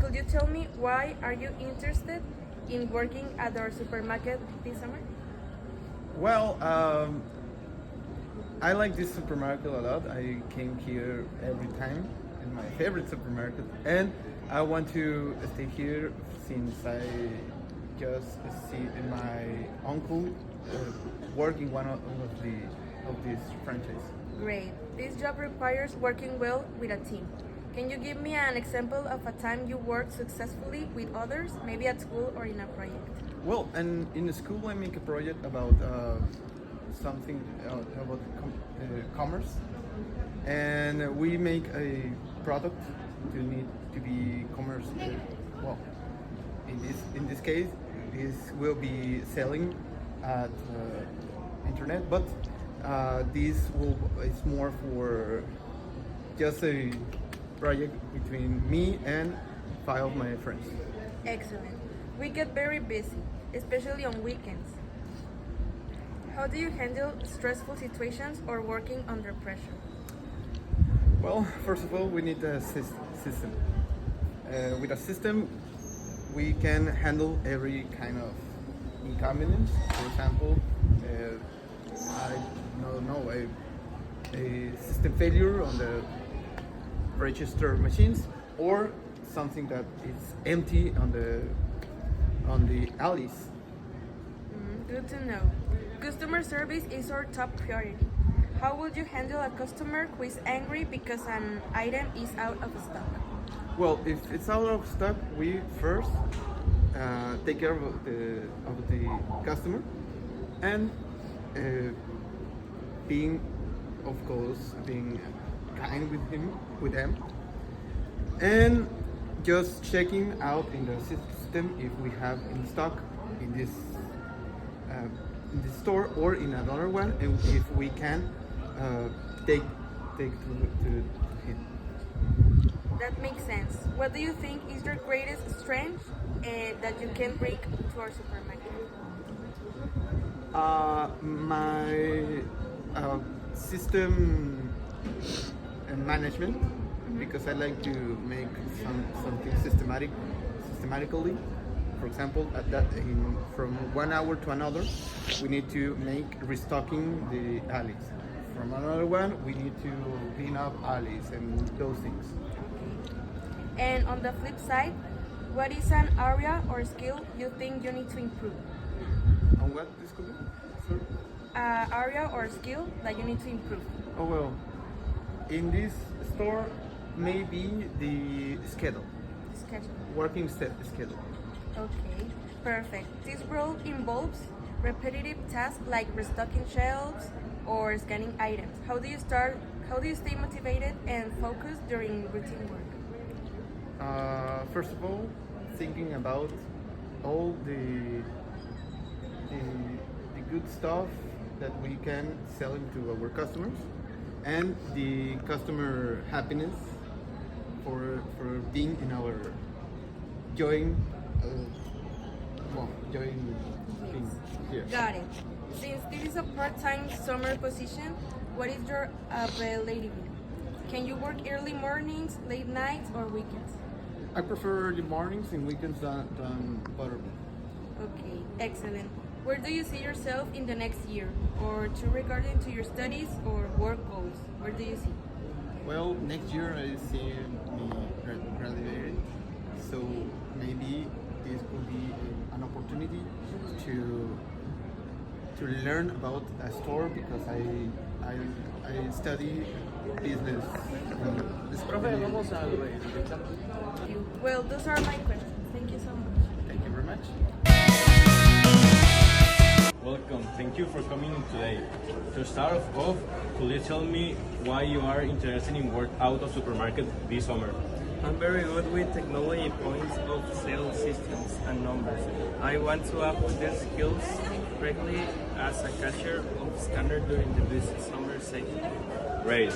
could you tell me why are you interested in working at our supermarket this summer? Well, I like this supermarket a lot. I came here every time in my favorite supermarket, and I want to stay here since I just see my uncle working one of these franchise. Great. This job requires working well with a team. Can you give me an example of a time you worked successfully with others, maybe at school or in a project? Well, and in the school I make a project about something about commerce, and we make a product to need to be commerce. Well, in this case, this will be selling at internet, but this will is more for just a project between me and five of my friends. Excellent. We get very busy, especially on weekends. How do you handle stressful situations or working under pressure? Well, first of all, we need a system. With a system, we can handle every kind of inconvenience. For example, I don't know a system failure on the register machines, or something that is empty on the alleys. Good to know. Customer service is our top priority. How would you handle a customer who is angry because an item is out of stock? Well, if it's out of stock, we first take care of the customer, and being, of course, being kind with them, and just checking out in the system if we have in stock in this store or in another one, and if we can take to him. That makes sense. What do you think is your greatest strength that you can bring to our supermarket? My system management, because I like to make something systematically. For example, from 1 hour to another, we need to make restocking the alleys. From another one, we need to clean up alleys and those things. And on the flip side, what is an area or skill you think you need to improve? On what this could be? Sorry? Area or skill that you need to improve? Oh well, in this store, maybe the schedule, Schedule. working schedule. Okay, perfect. This role involves repetitive tasks like restocking shelves or scanning items. How do you stay motivated and focused during routine work? First of all, thinking about all the good stuff that we can sell to our customers, and the customer happiness for being in our join thing here. Got it. Since this is a part-time summer position, what is your availability? Can you work early mornings, late nights, or weekends? I prefer the mornings and weekends than Buttermilk. Okay, excellent. Where do you see yourself in the next year, or regarding to your studies or work goals? Where do you see? Well, next year I see me graduated, so maybe this could be an opportunity to learn about a store, because I study business. Well, those are my questions. Thank you so much. Thank you very much. Welcome. Thank you for coming in today. To start off, could you tell me why you are interested in work out of supermarket this summer? I'm very good with technology points of sale systems and numbers. I want to apply these skills correctly as a cashier of scanner during the busy summer season. Great.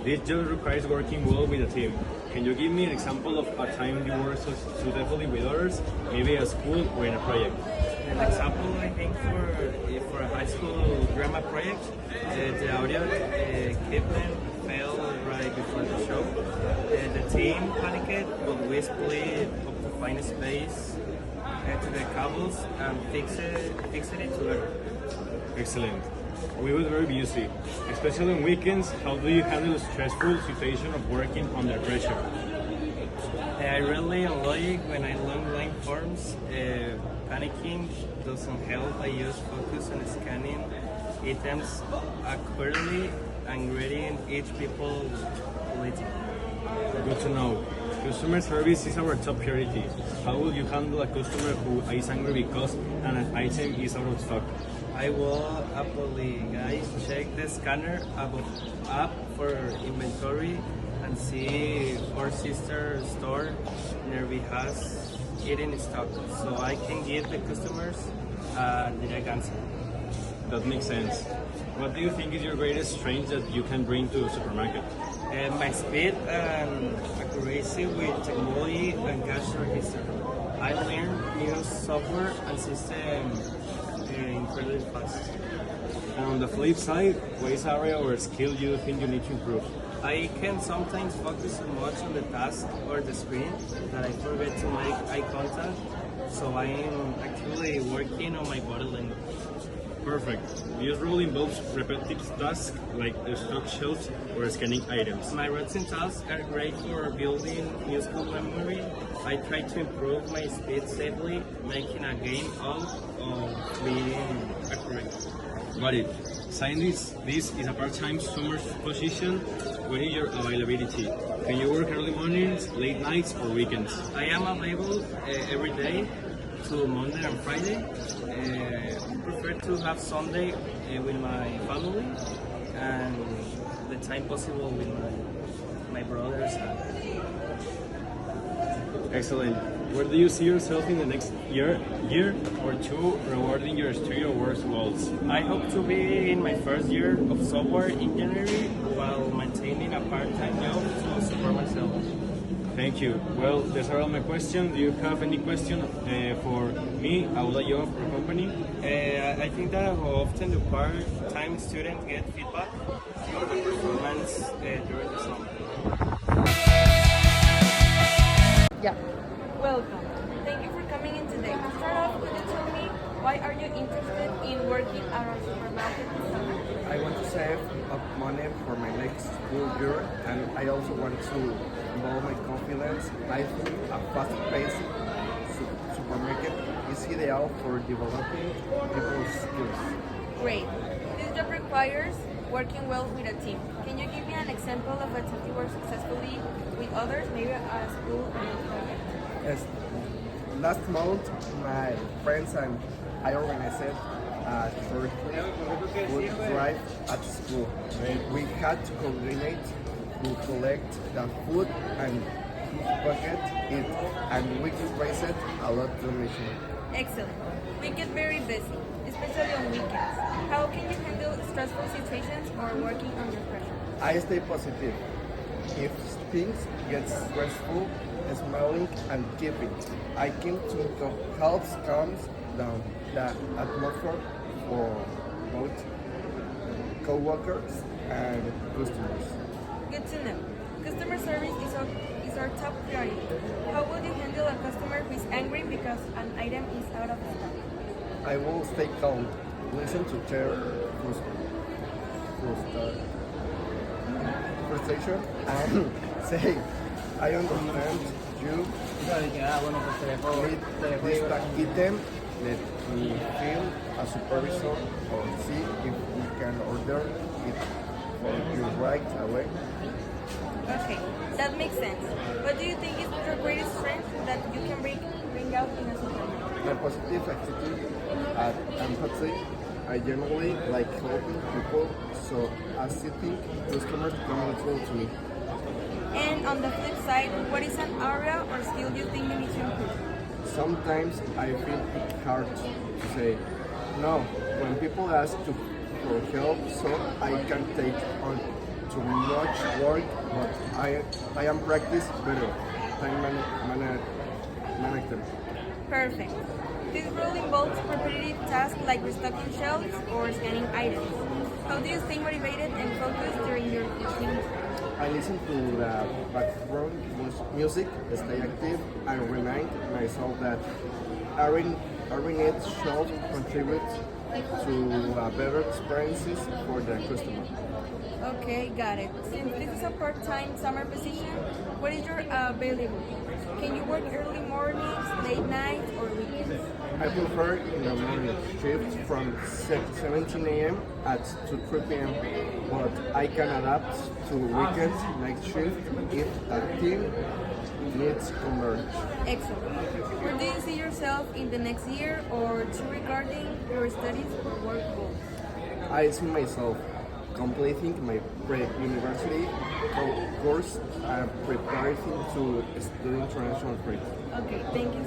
This job requires working well with a team. Can you give me an example of a time you worked successfully with others, maybe at school or in a project? An example, I think, for a high school drama project, the audio equipment failed right before the show. The team panicked, but we split up to find space to the cables and fix it together. Excellent. We were very busy, especially on weekends. How do you handle the stressful situation of working under pressure? I really enjoy it when I learn line forms. Panicking doesn't help. I use focus on scanning items accurately and reading each people quality. Good to know. Customer service is our top priority. How will you handle a customer who is angry because an item is out of stock? I will apologize, check the scanner app for inventory and see if our sister store nearby has it in stock, so I can give the customers a direct answer. That makes sense. What do you think is your greatest strength that you can bring to a supermarket? My speed and accuracy with technology and cash register. I learn new software and system incredibly fast. And on the flip side, what is area or skill you think you need to improve? I can sometimes focus so much on the task or the screen that I forget to make eye contact, so I am actually working on my body language. Perfect. This role involves repetitive tasks like stock shelves or scanning items. My routine tasks are great for building useful memory. I try to improve my speed safely, making a game out of being accurate. Got it. Sign this. This is a part-time summer position. What is your availability? Can you work early mornings, late nights, or weekends? I am available every day to Monday and Friday. I prefer to have Sunday with my family and the time possible with my brothers. Excellent. Where do you see yourself in the next year or two rewarding your studio works goals? I hope to be in my first year of software engineering while maintaining a part-time job to support myself. Thank you. Well, those are all my questions. Do you have any question for me? I would like you for the company. I think that how often do part-time students get feedback on the performance during the summer? Yeah. Welcome. Thank you for coming in today. To start off, could you tell me why are you interested in working at our supermarket this summer? I want to save up money for my next school year, and I also want to involve my confidence. I think a fast-paced supermarket is ideal for developing people's skills. Great. This job requires working well with a team. Can you give me an example of a time you work successfully with others, maybe at a school or a project? Yes. Last month, my friends and I organized a short food drive at school. We had to coordinate to collect the food and bucket it, and we raised a lot of donation. Excellent. We get very busy, especially on weekends. How can you handle stressful situations or working under pressure? I stay positive. If things get stressful, smiling and keeping. I think to help calms down the atmosphere for both co-workers and customers. Good to know. Customer service is our top priority. How would you handle a customer who is angry because an item is out of stock? I will stay calm, listen to their frustration, and say, I understand you need this item. Let me feel a supervisor or see if we can order it for you right away. Okay, that makes sense. What do you think is your greatest strength that you can bring out in a supermarket? My positive attitude and empathy. I generally like helping people, so assisting customers come natural to me. And on the flip side, what is an area or skill you think you need to improve? Sometimes I feel it hard to say no when people ask for help, so I can take on too much work, but I am practice better time management. Perfect. This role involves repetitive tasks like restocking shelves or scanning items. How do you stay motivated and focused during your routine? I listen to the background music, stay active, and remind myself that every need should contribute to better experiences for the customer. Okay, got it. Since this is a part-time summer position, what is your availability? Can you work early mornings, late nights, or weekends? I prefer in the morning shift from 17 a.m. to 3 p.m. But I can adapt to weekends night shift if a team needs converge. Excellent. Where do you see yourself in the next year or two regarding your studies or work goals? I see myself completing my pre-university course and preparing to study international trade. Okay, thank you